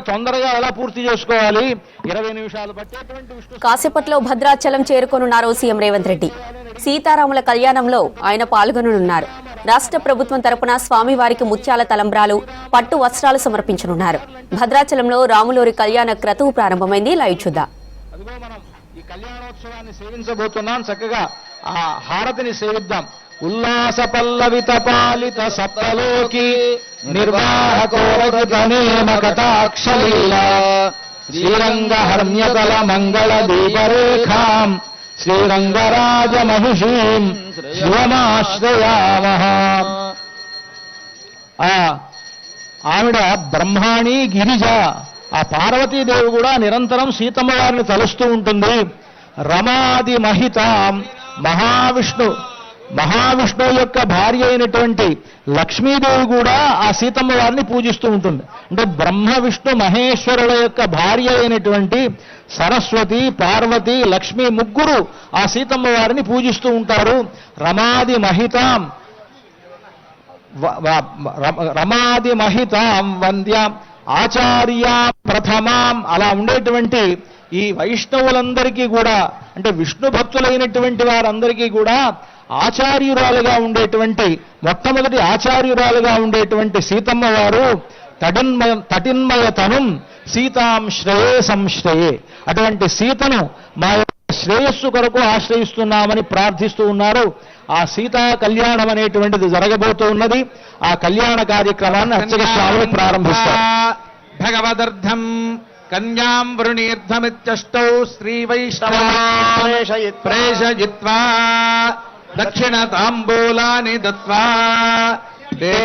తొందరగా ఎలా పూర్తి చేసుకోవాలి 20 నిమిషాలు పట్టేటువంటి విష్ణు. కాసేపట్లో భద్రాచలం చేరుకోనున్నారు సీఎం రేవంత్ రెడ్డి. సీతారాముల కళ్యాణంలో ఆయన పాల్గొననున్నారు. రాష్ట్ర ప్రభుత్వం తరపున స్వామివారికి ముత్యాల తలంబ్రాలు, పట్టు వస్త్రాలు సమర్పించనున్నారు. భద్రాచలంలో రాములూరి కళ్యాణ క్రతువు ప్రారంభమైంది. లైవ్ చూద్దాం. అదిగో మనం ఈ కళ్యాణోత్సవాన్ని సేవించబోతున్నాం. చక్కగా ఆ హారతిని సేవిద్దాం. ఉల్లాస పల్లవిత పాలిత సప్తలోకి నిర్వాహకోరకటాక్షలీల శ్రీరంగ హర్మ్యతల మంగళ దీపరేఖాం శ్రీరంగరాజ మహిషీం శివమాశ్రయామః. ఆవిడ బ్రహ్మాణి గిరిజ. ఆ పార్వతీదేవి కూడా నిరంతరం సీతమ్మ వారిని తలుస్తూ ఉంటుంది. రమాది మహితాం మహావిష్ణువు యొక్క భార్య అయినటువంటి లక్ష్మీదేవి కూడా ఆ సీతమ్మ వారిని పూజిస్తూ ఉంటుంది. అంటే బ్రహ్మ విష్ణు మహేశ్వరుల యొక్క భార్య అయినటువంటి సరస్వతి, పార్వతి, లక్ష్మి ముగ్గురు ఆ సీతమ్మ వారిని పూజిస్తూ ఉంటారు. రమాది మహితాం వంద్యాం ఆచార్యాం ప్రథమాం. అలా ఉండేటువంటి ఈ వైష్ణవులందరికీ కూడా, అంటే విష్ణు భక్తులైనటువంటి వారందరికీ కూడా ఆచార్యురాలుగా ఉండేటువంటి, మొట్టమొదటి ఆచార్యురాలుగా ఉండేటువంటి సీతమ్మ వారు తటిన్మయతనం సీతాం శ్రేయే సంశ్రయే. అటువంటి సీతను మా శ్రేయస్సు కొరకు ఆశ్రయిస్తున్నామని ప్రార్థిస్తూ ఉన్నారు. ఆ సీతా కళ్యాణం అనేటువంటిది జరగబోతూ ఉన్నది. ఆ కళ్యాణ కార్యక్రమాన్ని అర్చక స్వాములు ప్రారంభిస్తారు. భగవదర్థం కన్యాం వృణీర్ధమిత్యష్టౌ శ్రీ వైష్ణవేషయిత్వా దక్షిణ తాంబూలాని దత్వా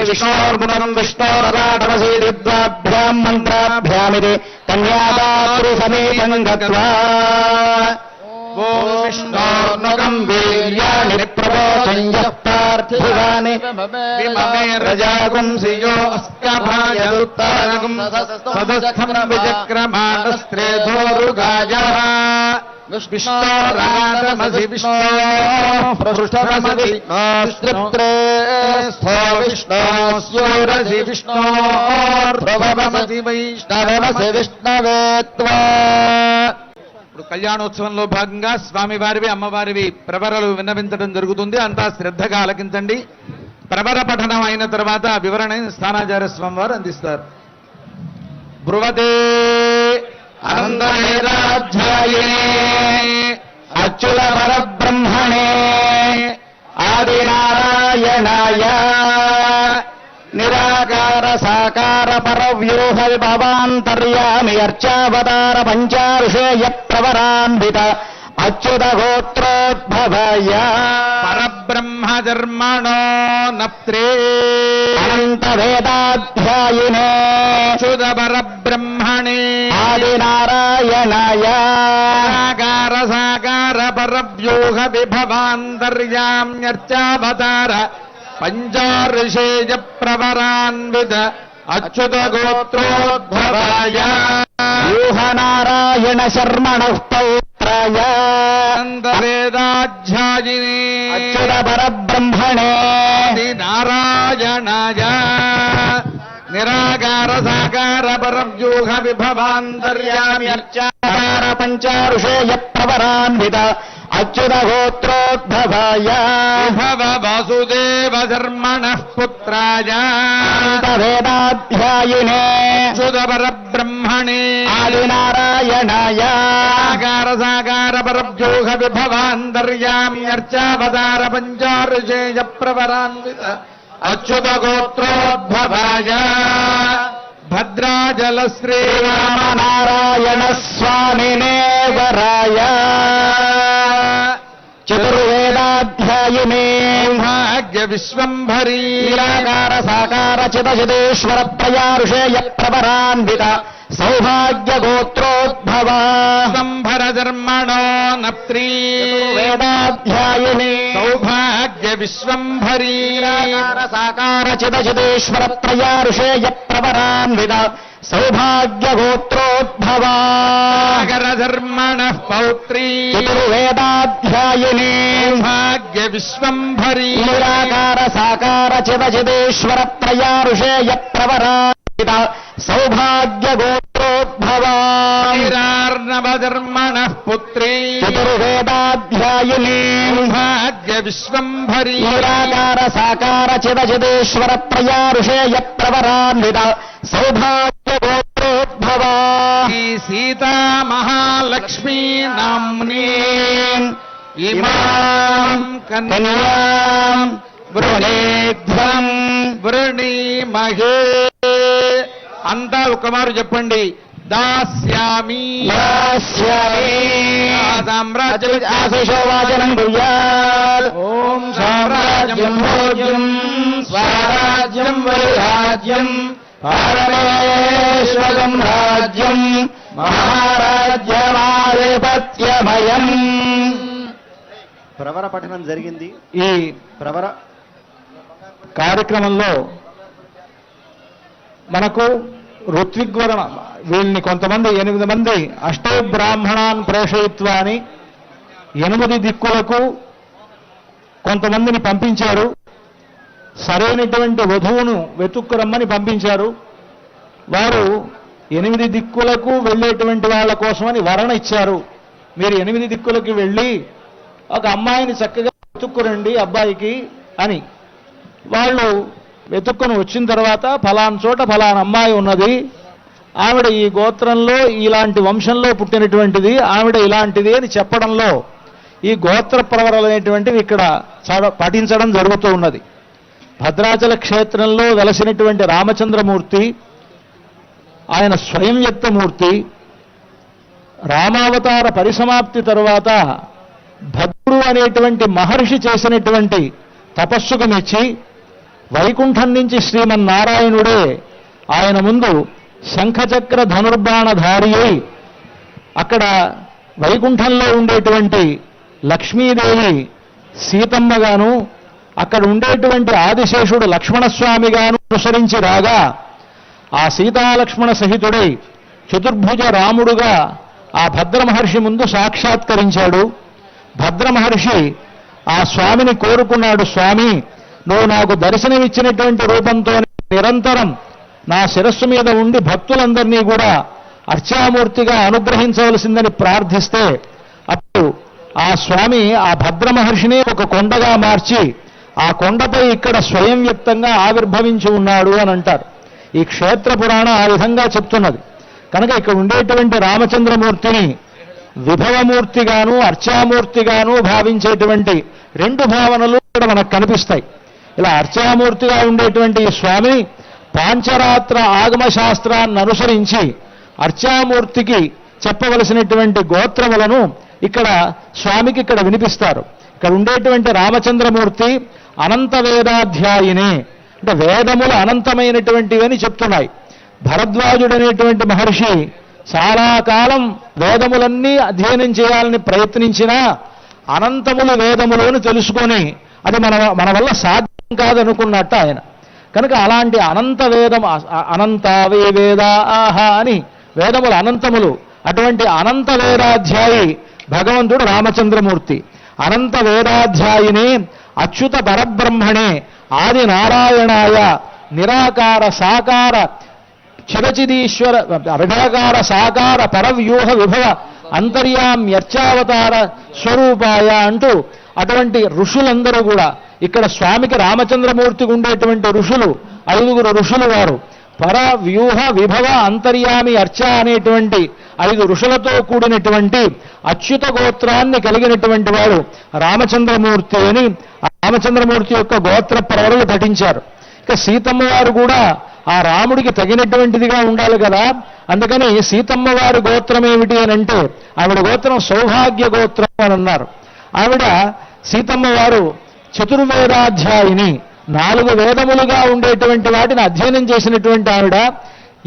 విష్ణోర్గుణం విష్ణోరరాటమసీద్వాభ్యాం మంత్రాభ్యామిదే కన్యాదాతృ సమీపం గత్వా ఓం విష్ణోర్నుగం వీర్యాణి ప్రబోధన్యః పార్థివాని విమమే రజాగుంసియో అస్కభాయదుత్తారగం సదస్థం విచక్రమాణస్త్రేధోరుగాయః విష్ణోరాధమసి విష్ణోః విష్ణోస్యోరసి విష్ణోర్భవమసి వైష్ణవమసి విష్ణవే త్వా. ఇప్పుడు కళ్యాణోత్సవంలో భాగంగా స్వామివారివి అమ్మవారివి ప్రవరలు విన్నవించడం జరుగుతుంది. అంతా శ్రద్ధగా ఆలకించండి. ప్రవర పఠనం అయిన తర్వాత వివరణ స్థానాచార్య స్వామి వారు అందిస్తారు. బ్రువతే అనంతవేదాధ్యాయినే అచ్యుత పరబ్రహ్మణే ఆదినారాయణాయ నిరాకార సాకార పరవ్యూహ విభవాంతర్యామి అర్చావతార పంచారుషేయ ప్రవరాన్విత అచ్యుత గోత్రోద్భవాయ పరబ్రహ్మధర్మణో నప్త్రే అనంత వేదాధ్యాయినే అచ్యుత పరబ్రహ్మణే ఆదినారాయణాయ నిరాకార సాకార పరవ్యూహ విభవాంతర్యామ్యర్చావతార పంచారుషేయ ప్రవరాన్విత అచ్యుత గోత్రోద్భవాయ వ్యూహనారాయణ శర్మణః పౌత్రాయ వేదాధ్యాయినే అచ్యుత పరబ్రహ్మణే నారాయణాయ నిరాకార సాకార పరవ్యూహ విభవాంతర్యామ్యర్చావతార పంచారుషేయ ప్రవరాన్విత అచ్యుత గోత్రోద్భవాయ విభవ వాసుదేవ ధర్మణః పుత్రాయ వేదాధ్యాయినే అచ్యుత పరబ్రహ్మణే ఆదినారాయణాయ సాకార సాకార పరవ్యూహ విభవాంతర్యామ్యర్చావతార పంచారుషేయ ప్రవరాన్విత అచ్యుత గోత్రోద్భవాయ భద్రాచల శ్రీరామనారాయణ స్వామినే వరాయ చతుర్వేదాధ్యాయినే భాగ్య విశ్వంభరీ నిరాకార సాకార చితచిదేశ్వర ప్రయారుషేయ ప్రవరాన్విత సౌభాగ్య గోత్రోద్భవ సంభర ధర్మణో నప్త్రీ వేదాధ్యాయిని సౌభాగ్య విశ్వంభరీ నిరాకార సాకార చితచిదేశ్వర ప్రయారుషేయ ప్రవరాన్విత సౌభాగ్య గోత్రోద్భవ సాగర ధర్మణః పౌత్రీ చతుర్వేదాధ్యాయిని సౌభాగ్య విశ్వంభరీ నిరాకార సాకార చితచిదేశ్వర ప్రయారుషేయ ప్రవరాన్విత సౌభాగ్య గోత్రోద్భవ శ్రీరార్ణవధర్మణః పుత్రీ చతుర్వేదాధ్యాయిని సౌభాగ్య విశ్వంభరీ నిరాకార సాకార చిదచిదేశ్వర త్రయారుషేయ ప్రవరాన్విత సౌభాగ్య గోత్రోద్భవ శ్రీ సీతా మహాలక్ష్మీ నామ్నీ ఇమాం కన్యాం వృణేధ్వం వృణీమహే. అంతా ఒకమారు చెప్పండి. దాస్యామి ఆశిషోవాచనం కుర్యాత్. ఓం సామ్రాజ్యం భోజ్యం స్వరాజ్యం వైరాజ్యం పరమేశ్వరం రాజ్యం మహారాజ్యమాధిపత్యమయం. ప్రవర పఠనం జరిగింది. ఈ ప్రవర కార్యక్రమంలో మనకు ఋత్విగ్వరణ వీళ్ళని కొంతమంది 8 మంది అష్టౌ బ్రాహ్మణాన్ ప్రేషయిత్వా అని 8 దిక్కులకు కొంతమందిని పంపించారు. సరైనటువంటి వధువును వెతుక్కురమ్మని పంపించారు. వారు 8 దిక్కులకు వెళ్ళేటువంటి వాళ్ళ కోసమని వరణ ఇచ్చారు. మీరు 8 దిక్కులకు వెళ్ళి ఒక అమ్మాయిని చక్కగా వెతుక్కురండి అబ్బాయికి అని. వాళ్ళు వెతుక్కుని వచ్చిన తర్వాత ఫలానా చోట ఫలానా అమ్మాయి ఉన్నది, ఆవిడ ఈ గోత్రంలో ఇలాంటి వంశంలో పుట్టినటువంటిది, ఆవిడ ఇలాంటిది అని చెప్పడంలో ఈ గోత్ర ప్రవరలు అనేటువంటివి ఇక్కడ పఠించడం జరుగుతూ ఉన్నది. భద్రాచల క్షేత్రంలో వెలసినటువంటి రామచంద్రమూర్తి ఆయన స్వయం వ్యక్తమూర్తి. రామావతార పరిసమాప్తి తరువాత భద్రుడు అనేటువంటి మహర్షి చేసినటువంటి తపస్సుకు మెచ్చి వైకుంఠం నుంచి శ్రీమన్నారాయణుడే ఆయన ముందు శంఖచక్ర ధనుర్బాణధారి అయి అక్కడ వైకుంఠంలో ఉండేటువంటి లక్ష్మీదేవి సీతమ్మగాను అక్కడ ఉండేటువంటి ఆదిశేషుడు లక్ష్మణస్వామిగాను అనుసరించి రాగా ఆ సీతాలక్ష్మణ సహితుడై చతుర్భుజ రాముడుగా ఆ భద్రమహర్షి ముందు సాక్షాత్కరించాడు. భద్రమహర్షి ఆ స్వామిని కోరుకున్నాడు, స్వామి నువ్వు నాకు దర్శనమిచ్చినటువంటి రూపంతో నిరంతరం నా శిరస్సు మీద ఉండి భక్తులందరినీ కూడా అర్చామూర్తిగా అనుగ్రహించవలసిందని ప్రార్థిస్తే అప్పుడు ఆ స్వామి ఆ భద్రమహర్షిని ఒక కొండగా మార్చి ఆ కొండపై ఇక్కడ స్వయం వ్యక్తంగా ఆవిర్భవించి ఉన్నాడు అని అంటారు. ఈ క్షేత్ర పురాణం ఆ విధంగా చెప్తున్నది. కనుక ఇక్కడ ఉండేటువంటి రామచంద్రమూర్తిని విభవమూర్తిగాను అర్చామూర్తిగాను భావించేటువంటి 2 భావనలు ఇక్కడ మనకు కనిపిస్తాయి. ఇలా అర్చామూర్తిగా ఉండేటువంటి ఈ స్వామి పాంచరాత్ర ఆగమ శాస్త్రాన్ని అనుసరించి అర్చామూర్తికి చెప్పవలసినటువంటి గోత్రములను ఇక్కడ స్వామికి ఇక్కడ వినిపిస్తారు. ఇక్కడ ఉండేటువంటి రామచంద్రమూర్తి అనంత వేదాధ్యాయిని, అంటే వేదములు అనంతమైనటువంటివి అని చెప్తున్నాయి. భరద్వాజుడనేటువంటి మహర్షి చాలా కాలం వేదములన్నీ అధ్యయనం చేయాలని ప్రయత్నించినా అనంతములు వేదములు అని తెలుసుకొని అది మన వల్ల సాధ్యం కాదనుకున్నట్టు ఆయన. కనుక అలాంటి అనంత వేదం అనంతావే వేదా ఆహా అని వేదములు అనంతములు, అటువంటి అనంత వేదాధ్యాయి భగవంతుడు రామచంద్రమూర్తి. అనంత వేదాధ్యాయిని అచ్యుత పరబ్రహ్మణే ఆది నారాయణాయ నిరాకార సాకార చిరచిదీశ్వర విభాకార సాకార పరవ్యూహ విభవ అంతర్యామ్యర్చావతార స్వరూపాయ అంటూ అటువంటి ఋషులందరూ కూడా ఇక్కడ స్వామికి రామచంద్రమూర్తికి ఉండేటువంటి ఋషులు 5 ఋషులు వారు పర వ్యూహ విభవ అంతర్యామి అర్చ అనేటువంటి 5 ఋషులతో కూడినటువంటి అచ్యుత గోత్రాన్ని కలిగినటువంటి వాడు రామచంద్రమూర్తి అని రామచంద్రమూర్తి యొక్క గోత్ర ప్రవరలు పఠించారు. ఇక సీతమ్మ వారు కూడా ఆ రాముడికి తగినటువంటిదిగా ఉండాలి కదా, అందుకని సీతమ్మ వారి గోత్రం ఏమిటి అని అంటే ఆవిడ గోత్రం సౌభాగ్య గోత్రం అని అన్నారు. ఆవిడ సీతమ్మ వారు చతుర్వేదాధ్యాయిని, 4 వేదములుగా ఉండేటువంటి వాటిని అధ్యయనం చేసినటువంటి ఆవిడ.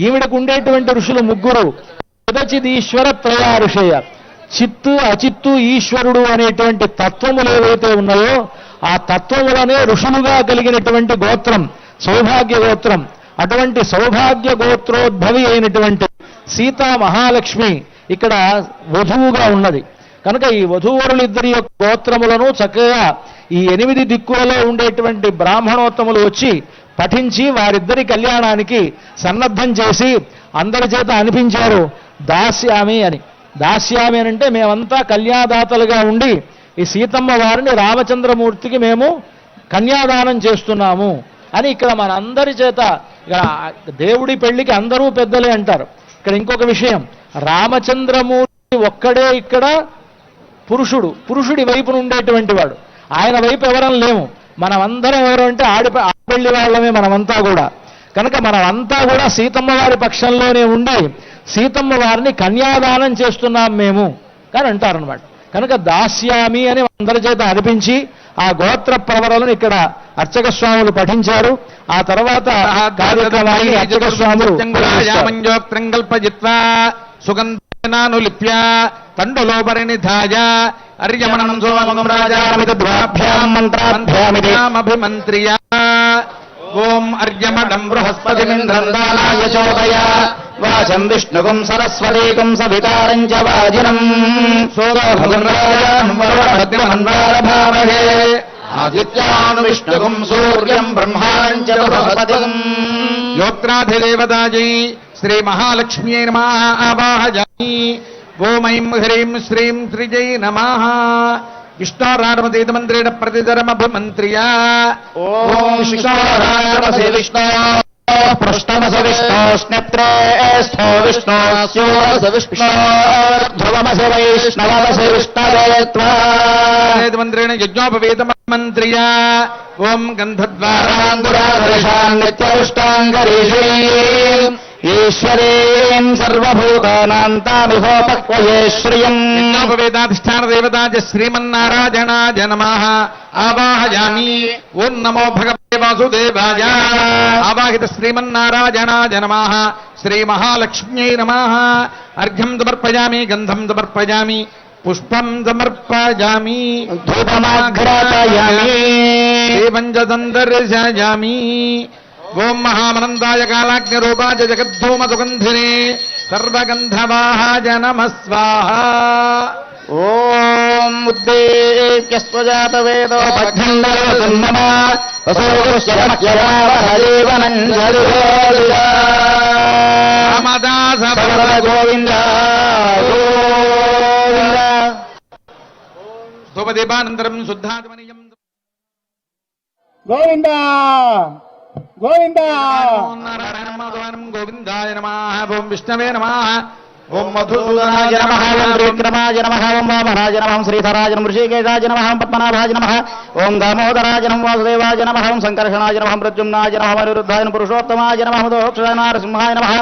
ఈవిడకు ఉండేటువంటి ఋషులు 3, చిదచిదీశ్వర త్రయారుషయ, చిత్తు అచిత్తు ఈశ్వరుడు అనేటువంటి తత్వములు ఏవైతే ఉన్నాయో ఆ తత్వములనే ఋషులుగా కలిగినటువంటి గోత్రం సౌభాగ్య గోత్రం. అటువంటి సౌభాగ్య గోత్రోద్భవి అయినటువంటి సీతా మహాలక్ష్మి ఇక్కడ వధువుగా ఉన్నది. కనుక ఈ వధూవరులిద్దరి యొక్క గోత్రములను చక్కగా ఈ 8 దిక్కులలో ఉండేటువంటి బ్రాహ్మణోత్తములు వచ్చి పఠించి వారిద్దరి కళ్యాణానికి సన్నద్ధం చేసి అందరి చేత అనిపించారు. దాస్యామి అని. దాస్యామి అని అంటే మేమంతా కన్యాదాతలుగా ఉండి ఈ సీతమ్మ వారిని రామచంద్రమూర్తికి మేము కన్యాదానం చేస్తున్నాము అని ఇక్కడ మనందరి చేత, ఇక్కడ దేవుడి పెళ్లికి అందరూ పెద్దలే అంటారు. ఇక్కడ ఇంకొక విషయం, రామచంద్రమూర్తి ఒక్కడే ఇక్కడ పురుషుడి వైపున ఉండేటువంటి వాడు. ఆయన వైపు ఎవరం లేము. మనమందరం ఎవరు అంటే ఆడపెళ్లి వాళ్ళమే మనమంతా కూడా. కనుక మనమంతా కూడా సీతమ్మ వారి పక్షంలోనే ఉండి సీతమ్మ వారిని కన్యాదానం చేస్తున్నాం మేము అని అంటారనమాట. కనుక దాస్యామి అని అందరి చేత అనిపించి ఆ గోత్ర ప్రవరలను ఇక్కడ అర్చక స్వాములు పఠించారు. ఆ తర్వాత కార్యక్రమాన్ని అర్చక స్వాములు సుగంధనానులిప్య తండులోపరినిధాయ అర్యమణం సోమం రాజామిద్భ్యాం మంత్రాభ్యామిభిమంత్రియ ఓం అర్యమణం బృహస్పతిమింద్రం దానాయ చోదయ వాచం విష్ణుగుం సరస్వతీకుం సవితారం చ వాజినం సోమభగం రాజాన్వరభద్రమన్వారభామహే ఆదిత్యాను విష్ణుగుం సూర్యం బ్రహ్మాణం చ బృహస్పతిం యోత్రాధిదేవతాజై శ్రీ మహాలక్ష్మ్యై నమః ఆవాహయామి. ఓం ఐం హ్రీం శ్రీం త్రిజై నమః. విష్ణోరాడమతీతమంత్రేణ ప్రతిధరమభిమంత్రియ ఓం విష్ణోరాడమసే విష్ణో పృష్ఠమస విష్ణోస్నేత్రేస్థో విష్ణోస్యోరస విష్ణోర్ధ్రువమస వైష్ణవమస విష్ణవేత్వాంత్రేణ యజ్ఞోపవేతమంత్రియ ఓం గంధద్వారాంగురాధరిషాన్నిత్యరుష్టాంగరీషీ ఈశ్వరీం సర్వభూతానాం తామిహోపక్వయే శ్రియం. యజ్ఞోపవేదాధిష్టాన దేవతాజ శ్రీమన్నారాయణాయ నమః ఆవాహయామి. ఓం నమో భగవతే వాసుదేవాయ. ఆవాహిత శ్రీమన్నారాయణాయ నమః. శ్రీ మహాలక్ష్మ్యై నమః. అర్ఘ్యం సమర్పయామి, గంధం సమర్పయామి, పుష్పం సమర్పయామి, ధూపమాఘ్రాపయామి, దీపం చ సందర్శయామి. ఓం మహామనందాయ కాలాగ్నిరూపాయ జగద్ధూమ సుగంధినే సర్వగంధవాహాయ నమః స్వాహా. ఓం ఉద్దేక్యస్వజాత వేదో పద్యందరవసన్నమ వసోగోశ్చరమఖ్యరావహదేవనం రామదాస గోవింద గోవింద. ధూపదీపానంతరం శుద్ధాత్మనీయం గోవింద గోవింద. నారాయణం గోవిందాయ నమః. ఓం విష్ణవే నమః. ఓం మధుసూదనాయ నమః. ఓం త్రివిక్రమాయ నమః. ఓం వామనాయ నమః. శ్రీధరాయ నమః. ఋషికేశాయ నమః. పద్మనాభాయ నమః. ఓం దామోదరాయ నమః. వాసుదేవాయ నమః. ఓం సంకర్షణాయ నమః. ప్రద్యుమ్నాయ నమః. అనిరుద్ధాయ నమః. పురుషోత్తమాయ నమః. దోక్షాయ నరసింహాయ నమః.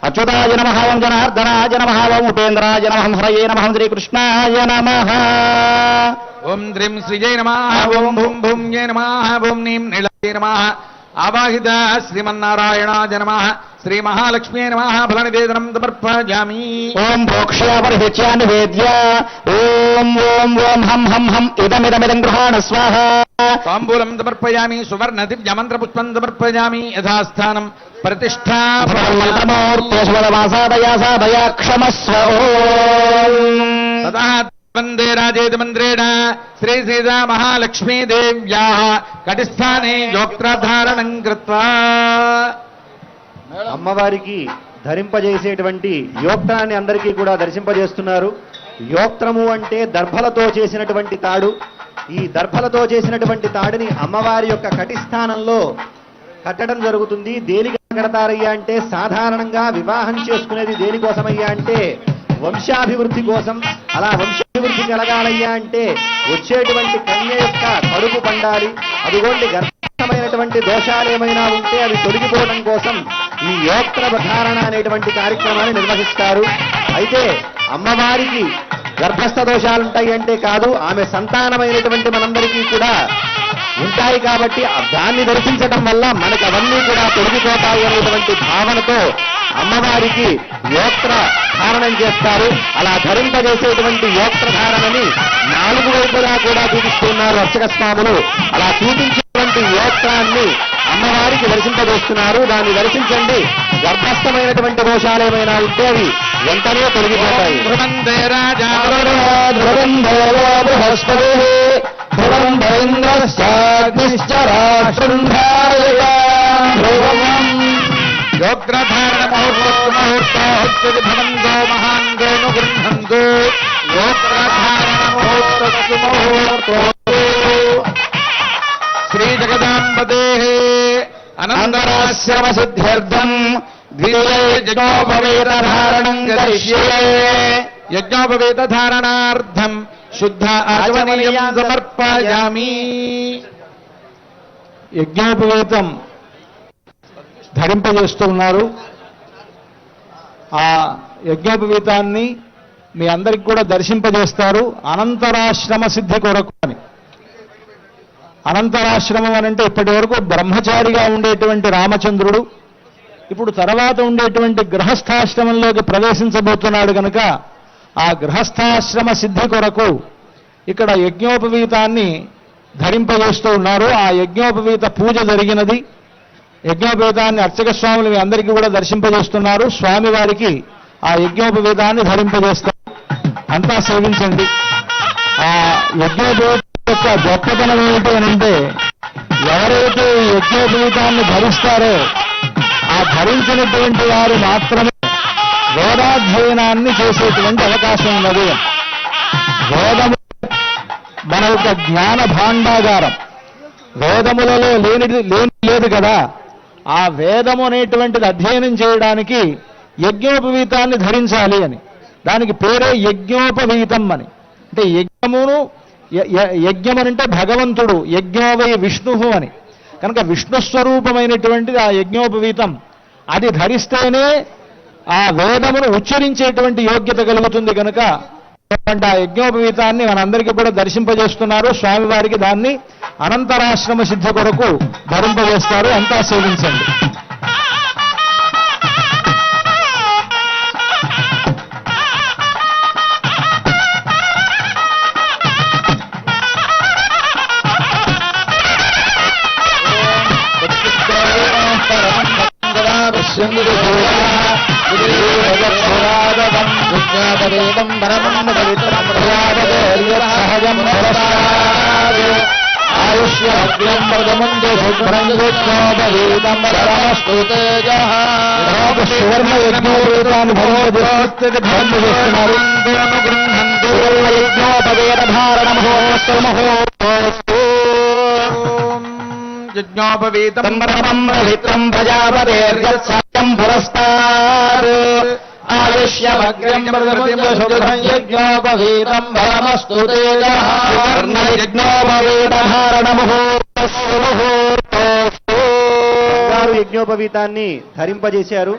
అచ్యుతాయ నమః. ఓం జనార్దనాయ నమః. ఓం ఉపేంద్రాయ నమః. హరయే నమః. శ్రీకృష్ణాయ నమః. ఓం శ్రీం శ్రీజై నమః. ఓం భూం భూమ్యై నమః. ఓం నీం నీళయే నమః. ఆవాహిత శ్రీమన్నారాయణాయ నమః. శ్రీ మహాలక్ష్మ్యై నమః. ఫలనివేదనం సమర్పయామి. ఓం భోక్ష్యాపరిహిత్యా నివేద్య ఓం ఓం ఓం హం హం హం ఇదమిదమిదం గృహాణ స్వాహ. తాంబూలం సమర్పయామి. సువర్ణ దివ్య మంత్ర పుష్పం సమర్పయామి. యథాస్థానం ప్రతిష్ఠా క్షమస్వ. వందే రాజేతి మంత్రేణ శ్రీ సీతా మహాలక్ష్మీ దేవ్యాః కటిస్థానే యోక్త్రధారణం కృత్వా. అమ్మవారికి ధరింపజేసేటువంటి యోక్తాన్ని అందరికీ కూడా దర్శింపజేస్తున్నారు. యోక్త్రము అంటే దర్భలతో చేసినటువంటి తాడు. ఈ దర్భలతో చేసినటువంటి తాడుని అమ్మవారి యొక్క కటిస్థానంలో కట్టడం జరుగుతుంది. దేనికి కడతారయ్యా అంటే సాధారణంగా వివాహం చేసుకునేది దేనికోసమయ్యా అంటే వంశాభివృద్ధి కోసం. అలా వంశాభివృద్ధి కలగాలయ్యా అంటే వచ్చేటువంటి కన్య యొక్క కడుపు పండాలి. అదిగోండి గర్భమైనటువంటి దోషాలు ఏమైనా ఉంటే అవి తొలగిపోవడం కోసం ఈ యోక్త్ర ధారణ అనేటువంటి కార్యక్రమాన్ని నిర్వహిస్తారు. అయితే అమ్మవారికి గర్భస్థ దోషాలుంటాయి అంటే కాదు, ఆమె సంతానమైనటువంటి మనందరికీ కూడా ఉంటాయి. కాబట్టి దాన్ని దర్శించడం వల్ల మనకు అవన్నీ కూడా తొలగిపోతాయి అనేటువంటి భావనతో అమ్మవారికి యోక్త్ర ధారణం చేస్తారు. అలా ధరింపజేసేటువంటి యోక్త్ర ధారణని 4 వైపులా కూడా చూపిస్తున్నారు అర్చక స్వాములు. అలా చూపించేటువంటి యోక్త్రాన్ని అమ్మవారికి దర్శింపజేస్తున్నారు. దాన్ని దర్శించండి. గర్భస్థమైనటువంటి దోషాలు ఏమైనా ఉంటే అవి వెంటనే తొలగిపోతాయి. యోగ్రధారణ ముహూర్త స్వస్తి భవంతో మహాంగేను గృహంతు శ్రీ జగదాంబతే అనంతరాశ్రమ సిద్ధ్యర్థం యజ్ఞోపవేతధారణం కరిష్యే. యజ్ఞోపవేతధారణార్థం శుద్ధ ఆచమనీయం సమర్పయామి. యజ్ఞోపవేతం ధరింపజేస్తున్నారు. ఆ యజ్ఞోపవీతాన్ని మీ అందరికి కూడా దర్శింపజేస్తారు అనంతరాశ్రమ సిద్ధి కొరకు అని. అనంతరాశ్రమం అని అంటే ఇప్పటి వరకు బ్రహ్మచారిగా ఉండేటువంటి రామచంద్రుడు ఇప్పుడు తర్వాత ఉండేటువంటి గృహస్థాశ్రమంలోకి ప్రవేశించబోతున్నాడు కనుక ఆ గృహస్థాశ్రమ సిద్ధి కొరకు ఇక్కడ యజ్ఞోపవీతాన్ని ధరింపజేస్తూ ఉన్నారు. ఆ యజ్ఞోపవీత పూజ జరిగినది. యజ్ఞోపవీతాన్ని అర్చక స్వాములు మీ అందరికీ కూడా దర్శింపజేస్తున్నారు. స్వామివారికి ఆ యజ్ఞోపవీతాన్ని ధరింపజేస్తారు. అంతా సేవించండి. ఆ యజ్ఞోపవీతం యొక్క గొప్పతనం ఏమిటి అని అంటే ఎవరైతే ఈ యజ్ఞోపవీతాన్ని ధరిస్తారో ఆ ధరించినటువంటి వారు మాత్రమే వేదాధ్యయనాన్ని చేసేటువంటి అవకాశం ఉన్నది. వేదము మన యొక్క జ్ఞాన భాండాగారం. వేదములలో లేని లేదు కదా. ఆ వేదము అనేటువంటిది అధ్యయనం చేయడానికి యజ్ఞోపవీతాన్ని ధరించాలి అని. దానికి పేరే యజ్ఞోపవీతం అని. అంటే యజ్ఞం అంటే భగవంతుడు, యజ్ఞోవై విష్ణు అని. కనుక విష్ణు స్వరూపమైనటువంటిది ఆ యజ్ఞోపవీతం. అది ధరిస్తేనే ఆ వేదమును ఉచ్చరించేటువంటి యోగ్యత కలుగుతుంది. కనుక ఆ యజ్ఞోపవీతాన్ని మనందరికీ కూడా దర్శింపజేస్తున్నారు. స్వామివారికి దాన్ని అనంతరాశ్రమ సిద్ధి కొరకు ధరింపజేస్తారు. అంతా సేవించండి. సహజం ఆయుష్యం ప్రథమంతో శుభ్రం సువర్ణ యజ్ఞోపవీతాన్ని ధరింపజేస్తున్నారు. యజ్ఞోపవీతం పవిత్రం ప్రజాపతేర్యత్సత్యం పురస్తాద్ ఆయుష్యమగ్రం ప్రతిమశుద్ధం యజ్ఞోపవీతం పరమస్తు తేజః యజ్ఞోపవీతాన్ని ధరింపజేశారు.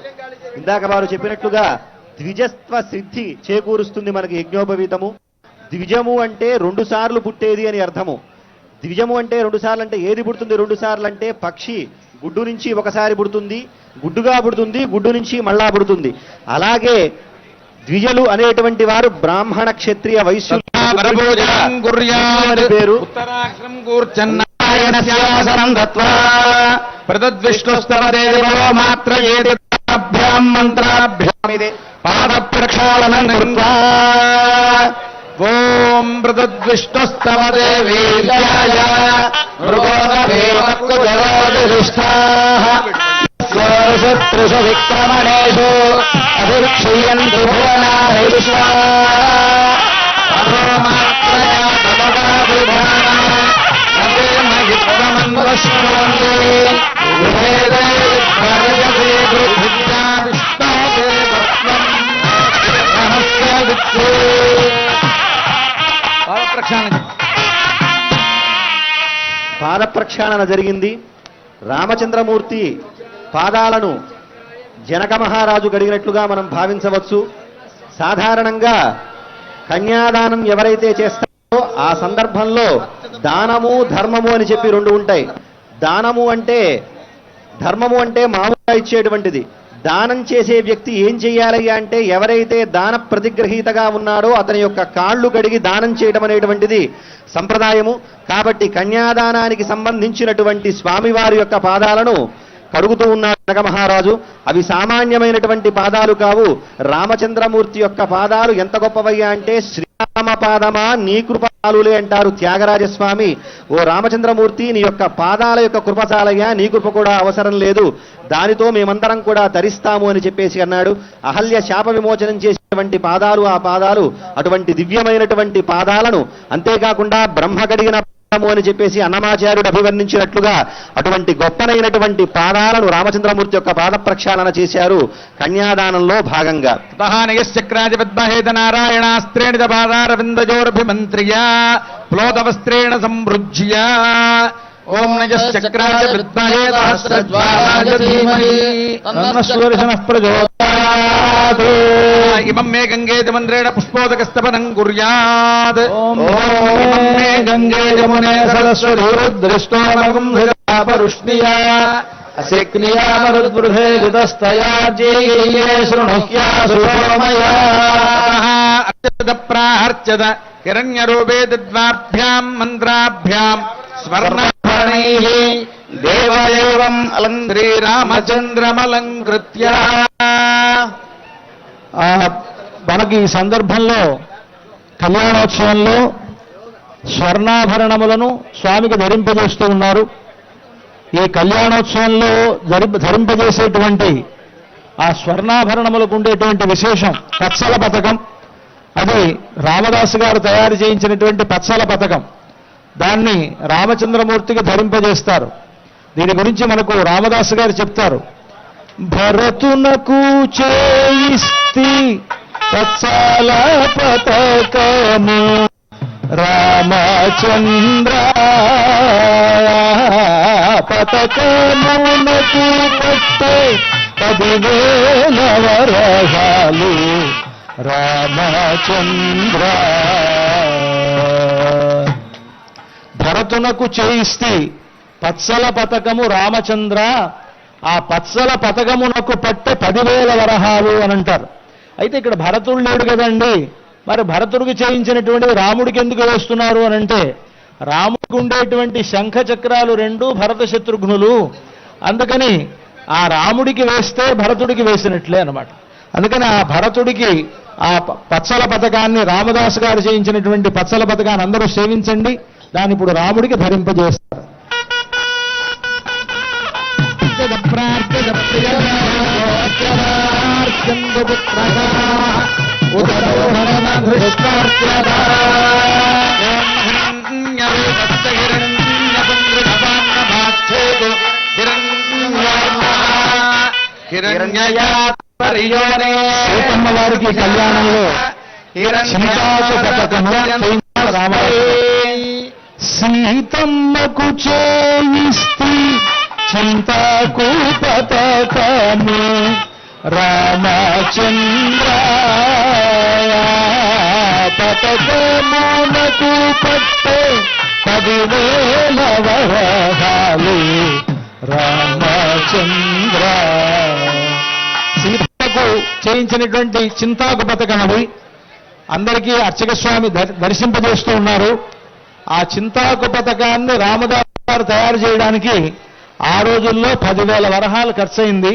ఇందాక వారు చెప్పినట్లుగా ద్విజత్వ సిద్ధి చేకూరుస్తుంది మనకి యజ్ఞోపవీతము. ద్విజము అంటే 2 సార్లు పుట్టేది అని అర్థము. ద్విజము అంటే 2 సార్లు అంటే ఏది పుడుతుంది? 2 సార్లు అంటే పక్షి గుడ్డు నుంచి ఒకసారి పుడుతుంది, గుడ్డుగా పుడుతుంది, గుడ్డు నుంచి మళ్ళా పుడుతుంది. అలాగే ద్విజలు అనేటువంటి వారు బ్రాహ్మణ క్షత్రియ వైశ్యులు పేరు. పాద ప్రక్షాళనం ఓం ప్రదద్విష్ణుస్తవ దేవీర్యాయ శత్రుషు విక్రమణేషు అభిక్షీయంతు పాద ప్రక్షాళన జరిగింది. రామచంద్రమూర్తి పాదాలను జనక మహారాజు గడిగినట్లుగా మనం భావించవచ్చు. సాధారణంగా కన్యాదానం ఎవరైతే చేస్తారో ఆ సందర్భంలో దానము ధర్మము అని చెప్పి 2 ఉంటాయి. దానము అంటే ధర్మము అంటే మామూలుగా ఇచ్చేటువంటిది. దానం చేసే వ్యక్తి ఏం చేయాలి అంటే ఎవరైతే దాన ప్రతిగ్రహీతగా ఉన్నాడో అతని యొక్క కాళ్ళు కడిగి దానం చేయడం అనేటువంటిది సంప్రదాయము. కాబట్టి కన్యాదానానికి సంబంధించినటువంటి స్వామివారి యొక్క పాదాలను కడుగుతూ ఉన్నాడు జనక మహారాజు. అవి సామాన్యమైనటువంటి పాదాలు కావు. రామచంద్రమూర్తి యొక్క పాదాలు ఎంత గొప్పవయ్యా అంటే శ్రీరామ పాదమా నీ కృపాలులే అంటారు త్యాగరాజస్వామి. ఓ రామచంద్రమూర్తి, నీ యొక్క పాదాల యొక్క కృప చాలయ్యా, నీ కృప కూడా అవసరం లేదు, దానితో మేమందరం కూడా తరిస్తాము అని చెప్పేసి అన్నాడు. అహల్య శాప విమోచనం చేసేటువంటి పాదాలు ఆ పాదాలు. అటువంటి దివ్యమైనటువంటి పాదాలను, అంతేకాకుండా బ్రహ్మ కడిగిన అని చెప్పేసి అన్నమాచార్యుడు అభివర్ణించినట్లుగా అటువంటి గొప్పనైనటువంటి పాదాలను రామచంద్రమూర్తి యొక్క పాద ప్రక్షాళన చేశారు కన్యాదానంలో భాగంగా. చక్రాధిపద్మహేత నారాయణాస్త్రేణిత పాదారవిందజోరభిమంత్ర్య ప్లోతవస్త్రేణ సంవృజ్య ఓం నయశ్చక్రాయ విద్మహే సహస్రజ్వాలాయ ధీమహి తన్నః సూర్యః ప్రచోదయాత్. ఇమం మే గంగే మంత్రేణ పుష్పోదకస్తపనం కుర్యాత్. ఓం మే గంగే యమునే సరస్వతి రుద్రష్టోమగం హిరాపరుష్ణియా అశక్నియామరుద్వృధే గుదస్తయార్జేయే శృణుహ్యా సుమయా అర్చద ప్రార్చద హిరణ్యరూపే తద్వాభ్యాం మంత్రాభ్యాం స్వర్ణభరణైః దేవదేవం శ్రీరామచంద్రమలంకృత్య. మనకి ఈ సందర్భంలో కళ్యాణోత్సవంలో స్వర్ణాభరణములను స్వామికి ధరింపజేస్తూ ఉన్నారు. ఈ కళ్యాణోత్సవంలో ధరింపజేసేటువంటి ఆ స్వర్ణాభరణములకు ఉండేటువంటి విశేషం పచ్చల పథకం. అది రామదాసు గారు తయారు చేయించినటువంటి పచ్చల పథకం. దాన్ని రామచంద్రమూర్తికి ధరింపజేస్తారు. దీని గురించి మనకు రామదాసు గారు చెప్తారు. భరతునకు చేయిస్తి పచ్చల పథకము రామచంద్ర పథకమునకు పట్టే 10,000 వరహాలు రామచంద్ర. భరతునకు చేయిస్తి పచ్చల పథకము రామచంద్ర, ఆ పచ్చల పథకమునకు పట్టే 10,000 వరహాలు అని అంటారు. అయితే ఇక్కడ భరతుడు లేడు కదండి, మరి భరతుడికి చేయించినటువంటి రాముడికి ఎందుకు వేస్తున్నారు అని అంటే, రాముడికి ఉండేటువంటి శంఖ చక్రాలు 2 భరత శత్రుఘ్నులు, అందుకని ఆ రాముడికి వేస్తే భరతుడికి వేసినట్లే అన్నమాట. అందుకని ఆ భరతుడికి ఆ పచ్చల పథకాన్ని, రామదాసు గారు చేయించినటువంటి పచ్చల పథకాన్ని అందరూ సేవించండి. దాన్ని ఇప్పుడు రాముడికి ధరింపజేస్తారు. సీతమ్మ వారికి కళ్యాణంలో చింతాకు పథకము రామాయణ. సీతమ్మకు చేయిస్తి చింతాకు పథకము రామచంద్ర పథకమునకు పట్టే 10,000 వరహాలు రామచంద్ర. సీతకు చేయించినటువంటి చింతాకు పథకం అది అందరికీ అర్చక స్వామి దర్శింపజేస్తూ ఉన్నారు. ఆ చింతాకు పథకాన్ని రామదాసు గారు తయారు చేయడానికి ఆ రోజుల్లో 10,000 వరహాలు ఖర్చయింది.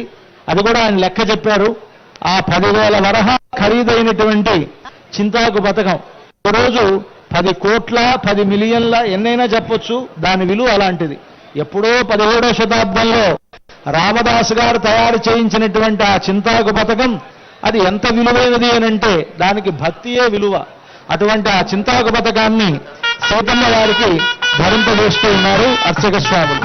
అది కూడా ఆయన లెక్క చెప్పారు. ఆ 10,000 వరహాలు ఖరీదైనటువంటి చింతాకు పథకం ఈరోజు 10 కోట్ల 10 మిలియన్ల ఎన్నైనా చెప్పొచ్చు, దాని విలువ అలాంటిది. ఎప్పుడో 17వ శతాబ్దంలో రామదాసు గారు తయారు చేయించినటువంటి ఆ చింతాకు పథకం అది ఎంత విలువైనది అనంటే దానికి భక్తియే విలువ. అటువంటి ఆ చింతాకు పథకాన్ని సీతమ్మ వారికి ధరింపజేస్తూ ఉన్నారు అర్చక స్వాములు.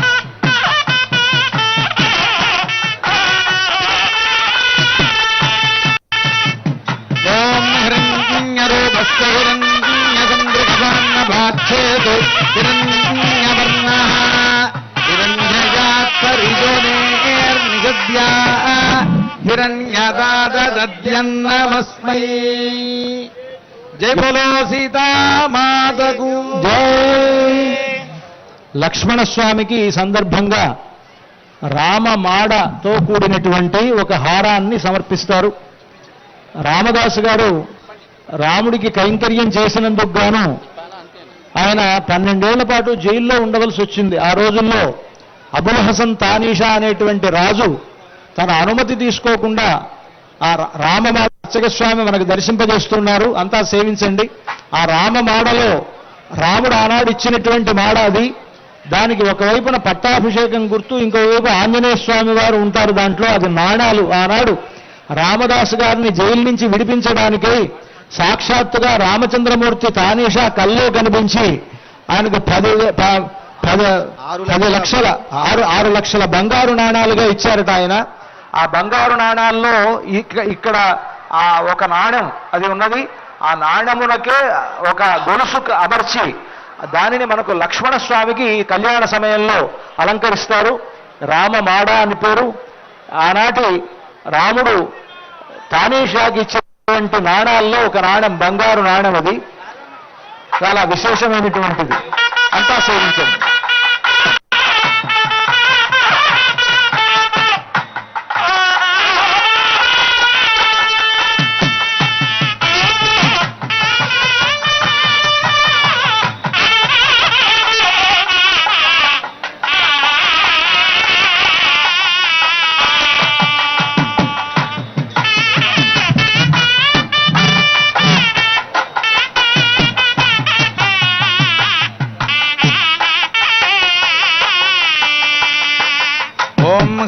హిరణ్యదాదద్యన్నమస్మై. జై బోలో సీతామాతకు జై. లక్ష్మణస్వామికి ఈ సందర్భంగా రామమాడతో కూడినటువంటి ఒక హారాన్ని సమర్పిస్తారు. రామదాసు గారు రాముడికి కైంకర్యం చేసినందుకు గాను ఆయన 12 ఏళ్ల పాటు జైల్లో ఉండవలసి వచ్చింది. ఆ రోజుల్లో అబుల్ హసన్ తానీషా అనేటువంటి రాజు తన అనుమతి తీసుకోకుండా ఆ రామమాడ అర్చక స్వామి మనకు దర్శింపజేస్తున్నారు. అంతా సేవించండి. ఆ రామమాడలో రాముడు ఆనాడు ఇచ్చినటువంటి మాడ అది. దానికి ఒకవైపున పట్టాభిషేకం గుర్తు, ఇంకోవైపు ఆంజనేయ స్వామి వారు ఉంటారు దాంట్లో. అది నాణాలు. ఆనాడు రామదాసు గారిని జైలు నుంచి విడిపించడానికి సాక్షాత్తుగా రామచంద్రమూర్తి తానీషా కల్లో కనిపించి ఆయనకు 10 లక్షల 6 లక్షల బంగారు నాణాలుగా ఇచ్చారట ఆయన. ఆ బంగారు నాణాల్లో ఇక్కడ ఆ ఒక నాణ్యం అది ఉన్నది. ఆ నాణ్యమునకే ఒక గొలుసుకు అమర్చి దానిని మనకు లక్ష్మణ స్వామికి కళ్యాణ సమయంలో అలంకరిస్తారు. రామమాడ అని పేరు. ఆనాటి రాముడు తానీషాకి ఇచ్చినటువంటి నాణాల్లో ఒక నాణ్యం బంగారు నాణ్యం. అది చాలా విశేషమైనటువంటిది. అంతా సేవించండి.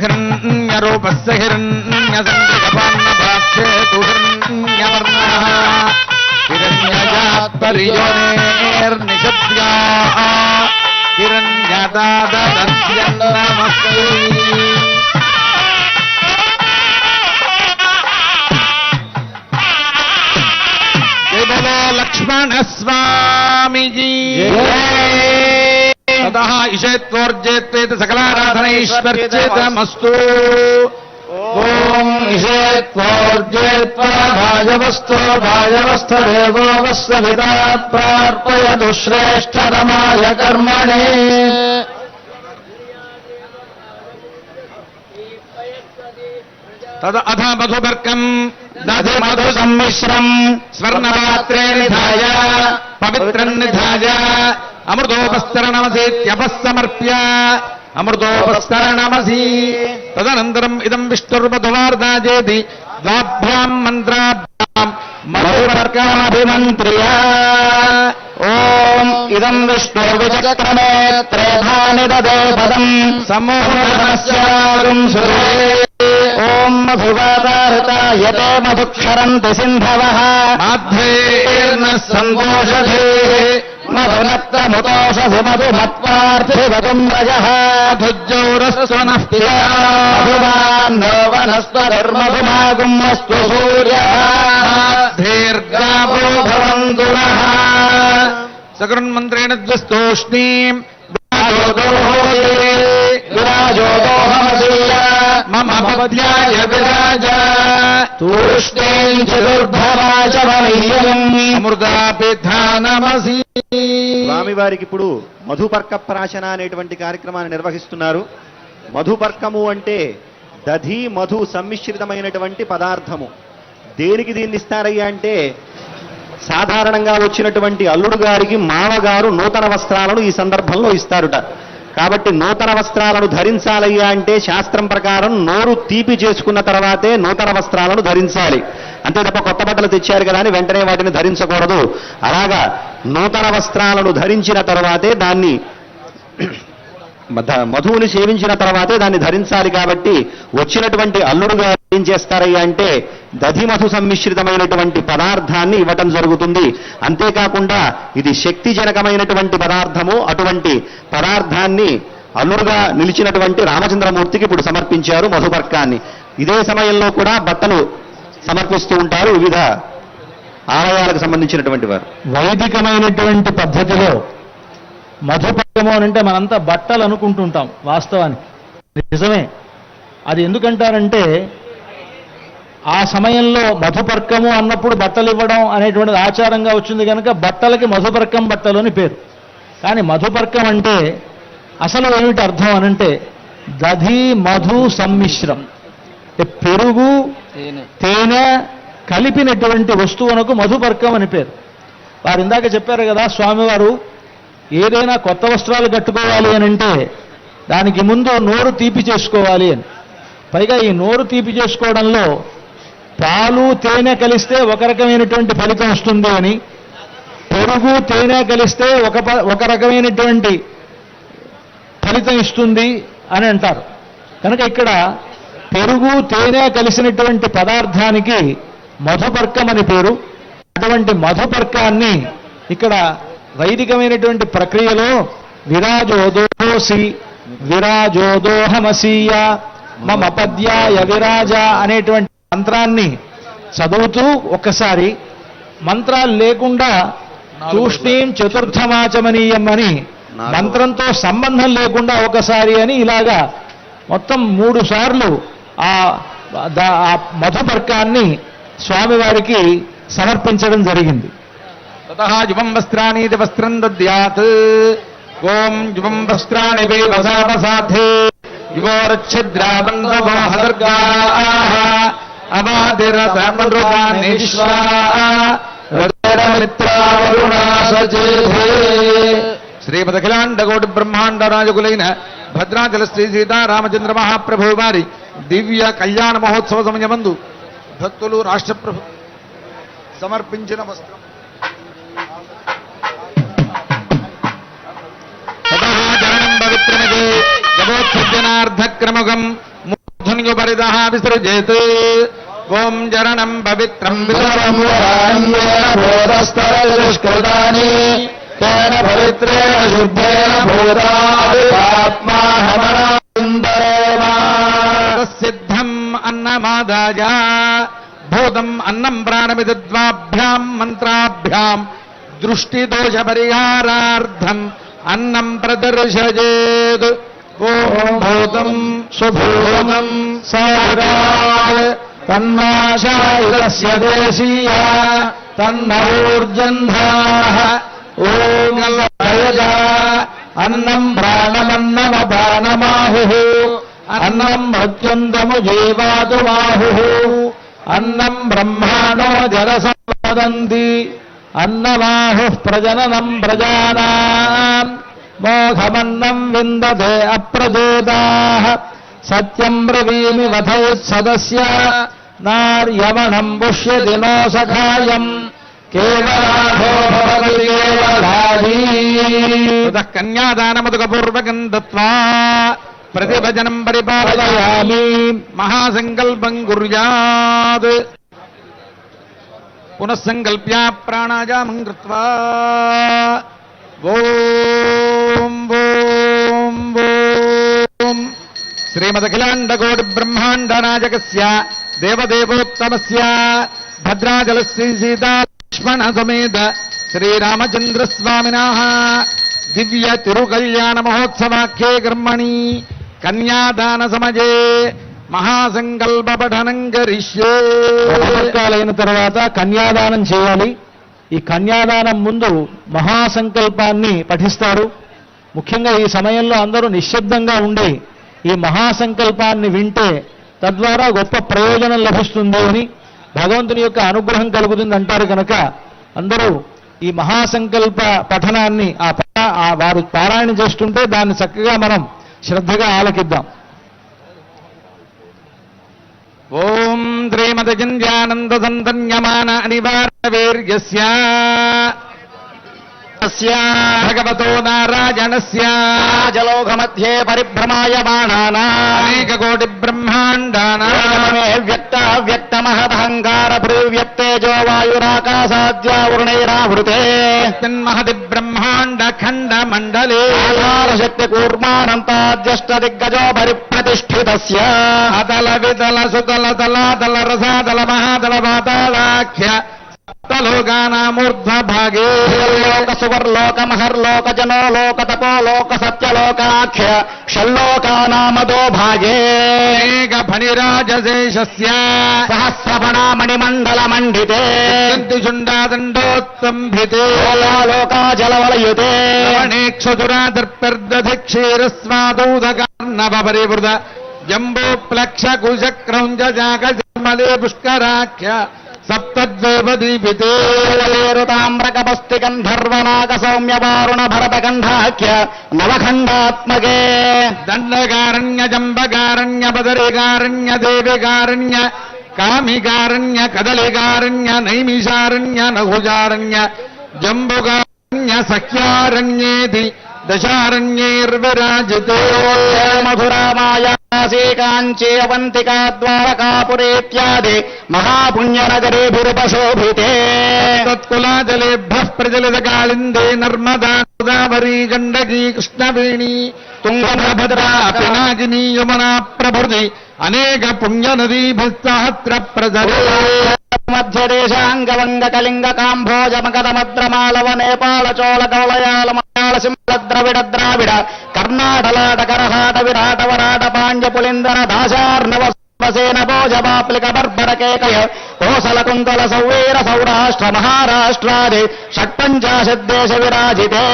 हिरण्यरूपस्य हिरण्यसङ्कृतपान्नभाक्षेतु हिरण्यवर्णः हिरण्यजात्पर्योनेर्निषद्याः हिरण्यदाददस्यन्नमस्ते। जय बोलो लक्ष्मण स्वामी जी। ततः इषेत्वोर्जेत्वेत सकलाराधनैश्वर्येतमस्तु। ओम इषेत्वोर्जेत्वा भाजवस्तो भाजवस्थदेवो वस्सविदा प्रार्पयतु श्रेष्ठतमाय कर्मणे। तद अथ मधुपर्कम् दधि मधु सम्मिश्रम् स्वर्णपात्रे निधाय पवित्रम् निधाय अमृतोपस्तरणमसीत्यपस्समर्प्य अमृतोपस्तरणमसी। तदनन्तरम् इदम् विष्णुर्मधुवार्धाजेति द्वाभ्याम् मन्त्राभ्याम् मधुपर्काभिमन्त्र्य। ओम् इदम् विष्णुर्विचक्रमे त्रेधानि ददे पदम् समूहस्यागुम् सुरे। ओम् मधुवाताहृतायते मधुक्षरन्ति सिन्धवः माध्वेर्नः सन्तोषधेः मधुनक्तमुतोषसि मधुमत्पार्थिवतुम् रजः मधुज्जौरस्वनः पिता मधुमान्नो वनस्पतिर्मधुमागुमस्तु सूर्यः दीर्घापो भवन्तु नः। सकृन्मन्त्रेण द्वस्तोष्णीम् विराजोदोहमदीय मम पद्याय विराज तूष्णीम् चतुर्भवाच అమృతాపిధానమసి। స్వామివారికి ఇప్పుడు మధుపర్క ప్రాశన అనేటువంటి కార్యక్రమాన్ని నిర్వహిస్తున్నారు. మధుపర్కము అంటే దధి మధు సమ్మిశ్రితమైనటువంటి పదార్థము. దేనికి దీన్ని ఇస్తారయ్యా అంటే సాధారణంగా వచ్చినటువంటి అల్లుడు గారికి మామగారు నూతన వస్త్రాలను ఈ సందర్భంలో ఇస్తారుట. కాబట్టి నూతన వస్త్రాలను ధరించాలయ్యా అంటే శాస్త్రం ప్రకారం నోరు తీపి చేసుకున్న తర్వాతే నూతన వస్త్రాలను ధరించాలి. అంతే తప్ప కొత్త బట్టలు తెచ్చారు కదా అని వెంటనే వాటిని ధరించకూడదు. అలాగా నూతన వస్త్రాలను ధరించిన తర్వాతే దాన్ని మధువుని సేవించిన తర్వాతే దాన్ని ధరించాలి. కాబట్టి వచ్చినటువంటి అల్లుడు గారు ఏం చేస్తారయ్యా అంటే దధి మధు సమ్మిశ్రితమైనటువంటి పదార్థాన్ని ఇవ్వటం జరుగుతుంది. అంతేకాకుండా ఇది శక్తిజనకమైనటువంటి పదార్థము. అటువంటి పదార్థాన్ని అల్లుడుగా నిలిచినటువంటి రామచంద్రమూర్తికి ఇప్పుడు సమర్పించారు మధుపర్కాన్ని. ఇదే సమయంలో కూడా బట్టలు సమర్పిస్తూ ఉంటారు వివిధ ఆలయాలకు సంబంధించినటువంటి వారు. వైదికమైనటువంటి పద్ధతిలో మధుపర్కము అంటే మనంతా బట్టలు అనుకుంటుంటాం. వాస్తవానికి నిజమే. అది ఎందుకంటారంటే ఆ సమయంలో మధుపర్కము అన్నప్పుడు బట్టలు ఇవ్వడం అనేటువంటిది ఆచారంగా వచ్చింది కనుక బట్టలకి మధుపర్కం బట్టలు అని పేరు. కానీ మధుపర్కం అంటే అసలు ఏమిటి అర్థం అనంటే దధి మధు సమ్మిశ్రం. పెరుగు తేనె కలిపినటువంటి వస్తువునకు మధుపర్కం అని పేరు. వారు ఇందాక చెప్పారు కదా స్వామివారు ఏదైనా కొత్త వస్త్రాలు కట్టుకోవాలి అని అంటే దానికి ముందు నోరు తీపి చేసుకోవాలి అని. పైగా ఈ నోరు తీపి చేసుకోవడంలో పాలు తేనె కలిస్తే ఒక రకమైనటువంటి ఫలితం వస్తుంది అని, పెరుగు తేనె కలిస్తే ఒక రకమైనటువంటి ఫలితం ఇస్తుంది అని అంటారు. కనుక ఇక్కడ పెరుగు తేనె కలిసినటువంటి పదార్థానికి మధుపర్కం అని పేరు. అటువంటి మధుపర్కాన్ని ఇక్కడ వైదికమైనటువంటి ప్రక్రియలో విరాజోదోసి విరాజోదోహమసీయ మమ పద్యాయ విరాజ అనేటువంటి మంత్రాన్ని చదువుతూ ఒక్కసారి, మంత్రాలు లేకుండా తూష్ణీం చతుర్థమాచమనీయం అని మంత్రంతో సంబంధం లేకుండా ఒకసారి అని ఇలాగా మొత్తం 3 సార్లు ఆ మధుపర్కాన్ని స్వామివారికి సమర్పించడం జరిగింది. తతః యువం వస్త్రాణీతి వస్త్రం దద్యాత్ ఓం యువం వస్త్రాణి వసావసాథే యువోరచ్ఛిద్రాబంధవో హదర్గాః అవాదిరతమృగాని విశ్వా శ్రీమదఖిలాండకోటి బ్రహ్మాండ రాజకులైన భద్రాచల శ్రీ సీతారామచంద్ర మహాప్రభు వారి దివ్య కళ్యాణ మహోత్సవ సమయమందు భక్తులు రాష్ట్రప్రభు సమర్పించిన వస్త్రం సదాచరణం పవిత్రమదే జగోత్సర్జనార్ధక్రమగం మూర్ధన్యుపరిదః విసృజేత్ ఓం చరణం పవిత్రం విసర్వమురాన్యేనబోధస్తరదుష్కృతాని తేన పవిత్రేణ శుద్ధేన భూతాత్మాహమనాందరేమా సిద్ధం అన్నమాదాయ భూతం అన్నం ప్రాణమిద్వాభ్యాం మంత్రాభ్యాం దృష్టిదోష పరిహారార్థం అన్నం ప్రదర్శయేత్ ఓం భూతం సుభూతం సారాత్ తన్మాశాయుధస్య దేశీయ తన్నూర్జన్ధాః ఓం గల్వయజ అన్నం ప్రాణమన్నమపానమాహుః అన్నం మృత్యుందము జీవాతుమాహుః అన్నం బ్రహ్మాణో జలసంవదంతి అన్నమాహుః ప్రజననం ప్రజానాం మోఘమన్నం విందతే అప్రజోదాః సత్యం బ్రవీమి వధోత్సదస్య నార్యమణం పుష్యతి నో సఖాయం కేవలాధో భవతి కేవలాధీ. కన్యాదానమదుకపూర్వకం దత్వా ప్రతిభజనం పరిపాలయామి మహాసంకల్పం కుర్యాత్ పునఃసంకల్ప్య ప్రాణాయామం కృత్వా ఓం ఓం ఓం శ్రీమదఖిలాండకోటి బ్రహ్మాండ నాయకస్య దేవదేవోత్తమస్య భద్రాచల శ్రీ సీతా లక్ష్మణ సమేత శ్రీరామచంద్రస్వామినః దివ్య తిరుకళ్యాణ మహోత్సవాఖ్యే కర్మణి కన్యాదాన సమయే మహాసంకల్ప పఠనం కరిష్యే. మధుపర్కాలైన తర్వాత కన్యాదానం చేయాలి. ఈ కన్యాదానం ముందు మహాసంకల్పాన్ని పఠిస్తారు. ముఖ్యంగా ఈ సమయంలో అందరూ నిశ్శబ్దంగా ఉండి ఈ మహాసంకల్పాన్ని వింటే తద్వారా గొప్ప ప్రయోజనం లభిస్తుంది అని, భగవంతుని యొక్క అనుగ్రహం కలుగుతుంది అంటారు. కనుక అందరూ ఈ మహాసంకల్ప పఠనాన్ని వారు పారాయణ చేస్తుంటే దాన్ని చక్కగా మనం శ్రద్ధగా ఆలకిద్దాం. ఓం శ్రీమదజంధ్యానంద సంతన్యమాన అనివార్య వీర్యస్య భగవతో నారాయణస్య జలోఘమధ్యే పరిభ్రమాయమాణానానేకకోటి బ్రహ్మాండానామే వ్యక్తమహదహంకార భృవ్యక్తేజో వాయురాకాశాద్యావృణైరావృతే తన్మహది బ్రహ్మాండ ఖండ మండలే శక్తి కూర్మానంతాద్యష్ట దిగ్గజో పరిప్రతిష్ఠితస్య అతల వితల సుతల తలాతల రసాతల మహాతల పాతాళాఖ్య సప్తలోకానామూర్ధ్వ భాగే లోక సువర్లోక మహర్లోక జనో లోక తపో లోక సత్యలోకాఖ్య షల్లోకానామదో భాగే ఏక ఫణిరాజశేషస్య సహస్రఫణామణిమండల మండితే శుండాదండోత్తంభితే లోకా జలవలయుతే క్షీరస్వాదూదకార్ణవ పరివృత జంబో ప్లక్ష కుశ క్రౌంజ జాగ జన్మలే పుష్కరాఖ్య సప్తద్వేపదీపితే తామ్రకపస్తి గంధర్వనాగ సౌమ్య వారుణ భరత గంధాఖ్య నవఖండాత్మకే దండకారణ్య జంబకారణ్య బదరికారణ్య దేవికారణ్య కామికారణ్య కదలికారణ్య నైమిషారణ్య నహుజారణ్య జంబుకారణ్య సఖ్యారణ్యేతి దశారణ్యైర్విరాజితే మధురామాయాసే కాంచీ అవంతికా ద్వారకాపురేత్యాది మహాపుణ్యనగరేభిరుపశోభితే తత్కులాజలేభ్యః ప్రజలిత కాళిందే నర్మదా గోదావరీ గండకీ కృష్ణవేణి తుంగభద్రా పినాకినీ యమునా ప్రభృతి అనేక పుణ్యనదీభిస్సహస్ర ప్రజలే మధ్యదేశాంగవంగ కళింగ కాంభోజ మకరమద్రమాళవ నేపాళ చోళ కౌళయాల మలయాళ సింహళ ద్రవిడ ద్రావిడ కర్ణాటలాట కరహాట విరాట వరాట పాండ్య పులిందర దాశార్ణవ సేన భోజ బాప్లిక బర్బర కేకయ కోసల కుంతల సౌవీర సౌరాష్ట్ర మహారాష్ట్రాది షట్పంచాశద్దేశ విరాజితే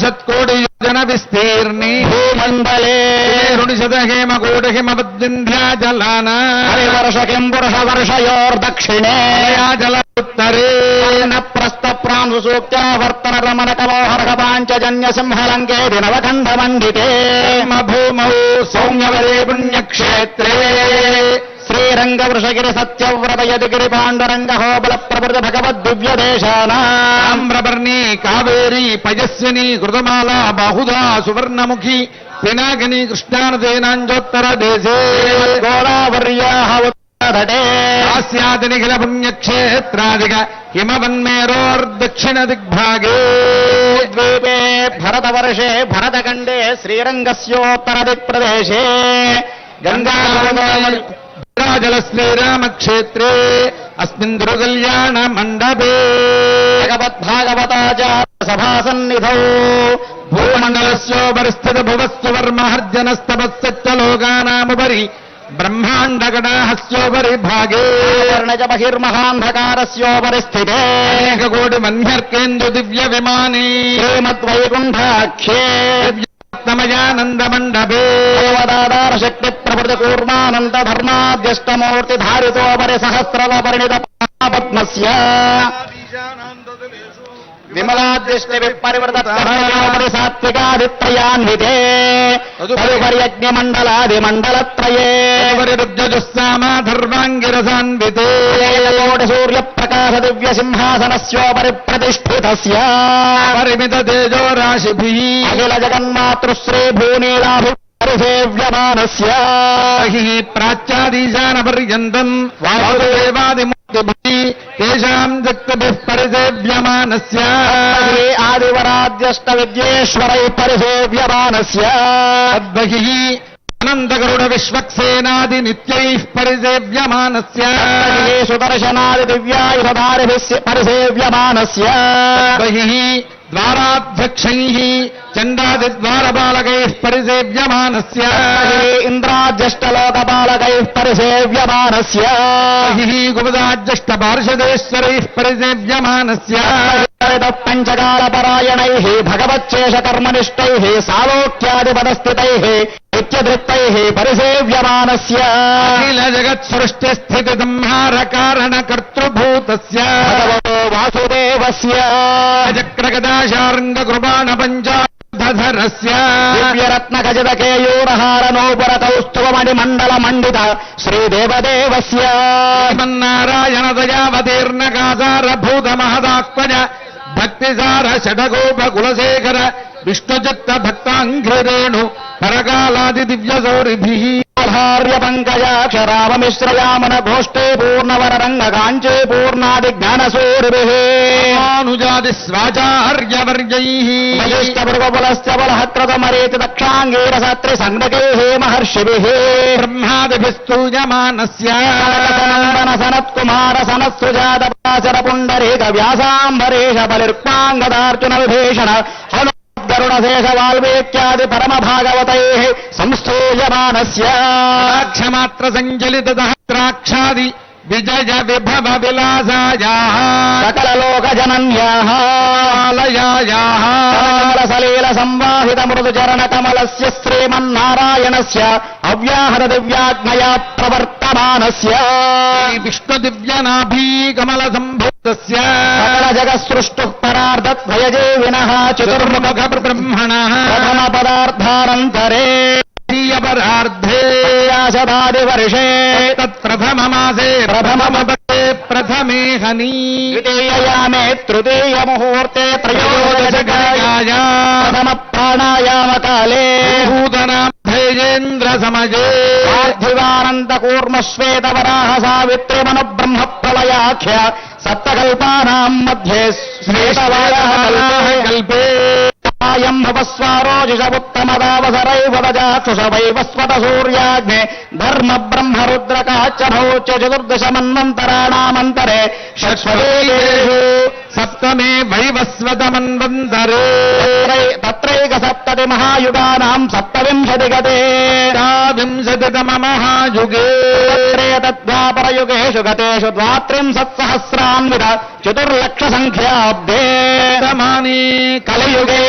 శత్కోటి యోజన విస్తీర్ణి భూమండలే రుణిశత హేమ కోటి హిమవద్వింధ్యాచలానా హరివర్ష కింపురుష వర్షయోర్దక్షిణే జల ఉత్తరే ప్రస్థ ప్రాంశు సూక్త్యావర్తన రమణ కమోహర్హ పాంచజన్య సింహలంకేతి నవఖండ మండితే భూమౌ సౌమ్యవరే పుణ్యక్షేత్రే శ్రీరంగ వృషగిరి సత్యవ్రత యదుగిరి పాండురంగ హోబల ప్రభృతి భగవద్ దివ్య దేశానా తామ్రపర్ణి కావేరీ పయస్విని కృతమాల బాహుధా సువర్ణముఖి పినాకిని కృష్ణానదేనాంజోత్తర దేశే గోదావర్యా ఉత్తరతటే దాస్యాది నిఖిల పుణ్యక్షేత్రాదిక హిమవన్మేరోర్దక్షిణ దిగ్భాగే ద్వీపే భరతవర్షే భరతఖండే శ్రీరంగస్యోత్తర దిక్ప్రదేశే గంగాగోదావరి రాజల శ్రీరామక్షేత్రే అస్మిన్ దుర్గల్యాణ మండపే భగవద్భాగవతాచార్య సభాసన్నిధౌ భూమండలస్యోపరిస్థిత భువస్సు వర్మహర్జనస్తమస్సచ్చ లోకానాముపరి బ్రహ్మాండగడాహస్యోపరి భాగే వర్ణజ బహిర్మహాంధకారస్యోపరి స్థితే అనేకకోటి మన్యర్కేందు దివ్య విమానే శ్రీమద్వైకుంఠాఖ్యే తమయానంద మండపే దేవదాదార శక్తి ప్రభృతి కూర్మానంద ధర్మాద్యష్టమూర్తి ధారితోపరి సహస్రవ పరిణిత పద్మస్య విమలాదృష్టి విపరివృత సాత్వికాదిత్రయాన్వితే తదుపర్యజ్ఞమండలాది మండలత్రయే ధర్వాంగిరసాన్వితే కోటి సూర్య ప్రకాశ దివ్య సింహాసనస్యోపరి ప్రతిష్ఠితస్య పరిమిత తేజో రాశిభి అఖిల జగన్మాతృశ్రీ భూనీలాభిసేవ్యమానస్య ప్రాచ్యాదీశాన పర్యంతం వాసుదేవాదిమూర్తిభి తేషాం జక్తభిః పరిసేవ్యమానస్య ఆదివరాద్యష్ట విద్యేశ్వరై పరిసేవ్యమానస్య తద్బహిః అనంతగరుడ విశ్వక్సేనాది నిత్యైః పరిసేవ్యమానస్య సుదర్శనాది దివ్యాయుధారిభిः పరిసేవ్యమానస్య బహిః ద్వారాధ్యక్షైః చండాదిద్వారపాలకైః పరిసేవ్యమానస్య ఇంద్రాద్యష్టలోకపాలకైः పరిసేవ్యమానస్య బహిః గుపదాజ్యష్ట పార్షదేశ్వరైః పరిసేవ్యమానస్య పంచకాలపరాయణైः భగవచ్చేష కర్మనిష్టైः సాలోక్యాదిపదస్థితైः నిత్యదృత్తైः పరిసేవ్యమానస్య అఖిల జగత్సృష్టి స్థితి సంహార కారణ కర్తృభూతస్య భగవతో వాసుదేవస్య చక్రగదాశార్ంగ కృపాణ పంచాధరస్య దివ్యరత్న ఖచిత కేయూరహార నోపుర కౌస్తుభమణి మండల మండిత శ్రీదేవదేవస్య శ్రీమన్నారాయణ దయావతీర్ణ కాసార భూత మహదాత్మజ భక్తిసార షడగోప కులశేఖర విష్ణుచిత్త భక్తాంఘ్రిరేణు పరకాలాది దివ్య సౌరిభిః ఆధార్య పంకజాక్షరామమిశ్రయామన ఘోష్టే పూర్ణవర రంగ కాంచే పూర్ణాది జ్ఞానసూరిభిః రామానుజాది స్వాచార్యవర్యైః మహిష్టభృగబులశ్చ బలహక్రతమరేతి దక్షాంగీరసత్రి సంజ్ఞకైః మహర్షిభిః బ్రహ్మాదిభిస్తూయమానస్య సనందన సనత్కుమార సనత్సుజాతపాసర పుండరీక వ్యాసాంబరీష బలిర్పాంగదార్జున విభీషణ గరుడశేష వాల్మీక్యాది పరమ భాగవతైః సంస్థూయమానస్య క్షమాత్ర సంచలిత సహస్రాక్షాది విజయ విభవ విలాసాయాః సకలలోకజనన్యాః ఆలయాయాః సలీల సంవాహిత మృదు చరణ కమలస్య శ్రీమన్నారాయణస్య అవ్యాహత దివ్యాజ్ఞయా ప్రవర్తమానస్య విష్ణు దివ్యనాభీ కమల సంభూతస్య సకల జగత్సృష్టు పరార్ధద్వయజీవినః చతుర్ముఖ బ్రహ్మణః ప్రథమ పదార్థానంతరే పరార్థే శతాది వర్షే తత్ప్రథమమాసే ప్రథమపదే ప్రథమే హనీ ద్వితీయయామే తృతీయ ముహూర్తే త్రయోదశగాయ ప్రథమ ప్రాణాయామకాలే భూతనాం ధైర్యేంద్ర సమజే పార్థివానంద కూర్మ శ్వేత వరాహ సావిత్రి మను బ్రహ్మ ప్రళయాఖ్య సప్తకల్పానాం మధ్యే శ్వేతవారః కల్పే యం భవస్వారోజుషముత్తమదావసరైవ వజాక్షుషవైవ స్వత సూర్యాగ్నే ధర్మ బ్రహ్మ రుద్రకాచ్చభౌచ్య చతుర్దశ మన్వంతరాణామంతరే షట్వేషు సప్తమే వైవస్వతమన్వంతరే తత్రైక సప్తతి మహాయుగానాం సప్తవింశతి గతే వింశతితమ మహాయుగే తద్వాపరయుగేషు గతేషు ద్వాత్రింశత్సహస్రాన్విత చతుర్లక్ష సంఖ్యాబ్దే సమానే కలియుగే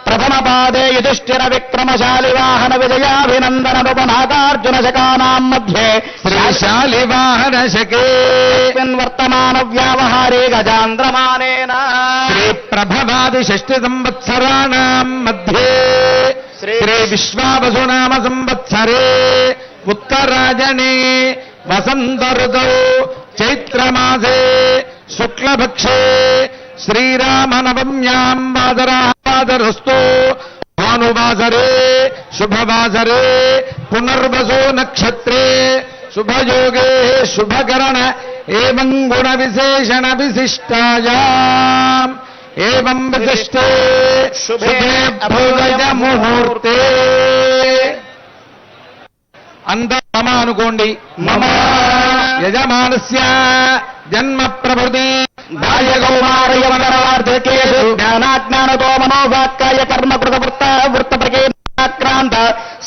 ప్రథమ పాదే యుధిష్ఠిర విక్రమశాలి వాహన విజయాభినందన నృపనాగార్జున శకానాం మధ్యే శ్రీశాలివాహన శకే వర్తమాన వ్యావహారే గజాంద్రమానేన శ్రీ ప్రభవాది షష్ఠి సంవత్సరాణం మధ్యే శ్రీ విశ్వావసునామ సంవత్సరే ఉత్తరాజనే వసంత ఋతౌ చైత్రమాసే శుక్లపక్షే శ్రీరామనవమ్యాం వాదరస్తు భానువాసరే శుభవాసరే పునర్వసో నక్షత్రే శుభయోగే శుభకరణ ఏవం గుణ విశేషణ విశిష్టాయాం ఏవం విశిష్టే శుభే భోజ ముహూర్తే అంతా మమ అనుకోండి మమ యజమానస్య జన్మ ప్రభృతి బాల్యకౌమారయవనరార్థకేషు జ్ఞానాజ్ఞానతో మనోవాక్కాయ కర్మకృత వృత్త ప్రకేంద్రాక్రాంత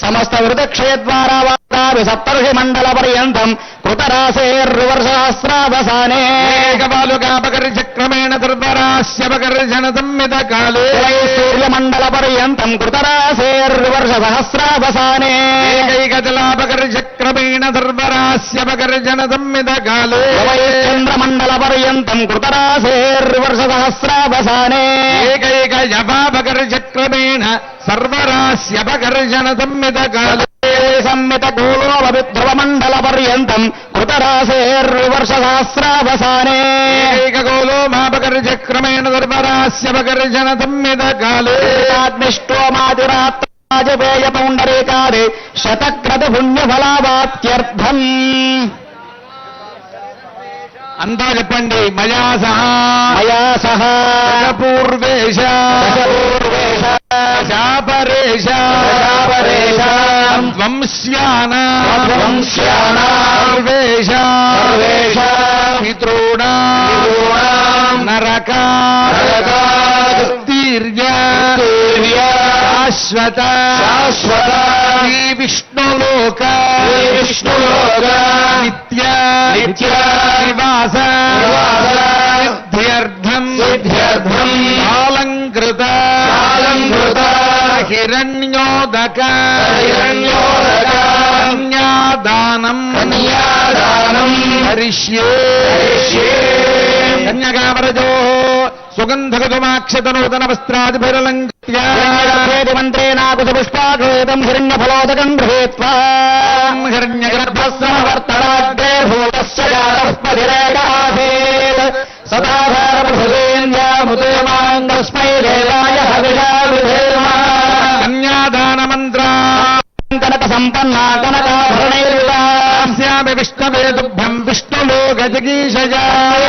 సమస్త వృతక్షయ ద్వారా వాదావి సప్తర్షి మండల పర్యంతం కృతరాశేర్వర్షసహస్రావసానే ఏకబాలుకాపకరి చక్రమేణ దుర్వరాస్యపకర్షణ సంమిత కాలే సూర్యమండల పర్యంతం కృతరాశేర్వర్షసహస్రావసానే ఏకైకజలాపకరి చక్రమేణ దుర్వరాస్యపకర్షణ సంమిత కాలే చంద్రమండల పర్యంతం కృతరాశేర్వర్షసహస్రావసానే ఏకైక యవాపకరి చక్రమేణ సర్వరాస్యపకర్షణ సంమిత కాలే సంమిత గోళోల విధ్రువ మండల పర్యంతం కృతరాశేర్వర్షసహస్రావసానే ఏకగోలో మాపకరి చక్రమేణ దుర్వరాస్యపకర్షణ సంమిత కాలే అగ్నిష్టోమాతిరాత్రాజపేయ పౌండరీకాదే శతక్రతు పుణ్యఫలావాప్త్యర్థం అంతా చెప్పండి మయా సహా మయా సహ పూర్వేశ దశపూర్వేష శాపరేశ శాపరేష వంశ్యానాం సర్వేష పితॄణాం నరకాస్తీర్య శాశ్వత శ్రీ విష్ణులోక నిత్య నివాస సిద్ధ్యర్థం అలంకృత హిరణ్యోదక కన్యాదానం హరిష్యే కన్యకావరజో సుగంధగతుమాక్షతనూతన వస్త్రాదిభిరలంకృత్య మంత్రేనాకుశపుష్పాకృతం హిరణ్యఫలోదకం గృహీత్వా హిరణ్యగర్భస్సమవర్తనాగ్రే భూతస్య జాతః పతిరేకాధీత్ సదాధారముదేంద్యాముదేమాంగస్మై దేవాయ హవిషా విధేమ కన్యాదాన మంత్ర కనక సంపన్నా కనకాభరణైర్విలాస్యామి విష్ణవే తుభ్యం విష్ణులో గజగీషజా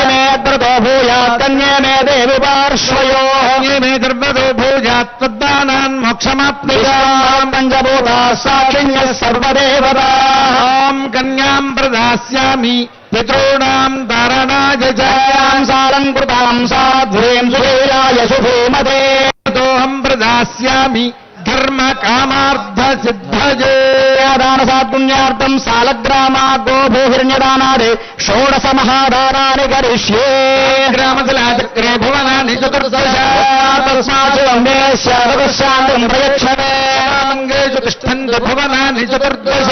మే ద్రుతో భూయాత్ కన్యే మే దేవి పార్శ్వయో మే దుర్వదో భూజాత్ తద్దానాన్ మోక్షమాప్నుయాం పంచభూతా సాక్షిణ్యः సర్వదేవతాః కన్యాం ప్రదాస్యామి పితॄణాం ధారణాయ చ సాలంకృతాం సాధ్వీం సుధీరాయ శుభీమతే తోహం ప్రదాస్యామి ధర్మ ధర్మ కామార్థ సిద్ధజే దాన సాత్పుణ్యార్థం సాలగ్రామా గోభూహిరణ్యదానాదే షోడశ మహాదానాని కరిష్యే గ్రామశిలాచక్రే భువనాని చతుర్దశ తస్మాత్ శాంతం ప్రయచ్చమే మంగేషు తిష్టంతి భువనాని చతుర్దశ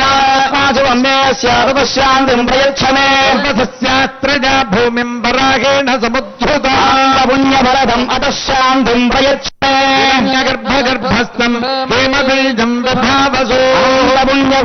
శాంతం ప్రయచ్చమే సస్యాత్రజా భూమిం వరాహేణ సముద్ధృత పుణ్యఫలదం అత శాంతం ప్రయచ్చమే గర్భగర్భస్థం హేమబీజం దధావసో పుణ్య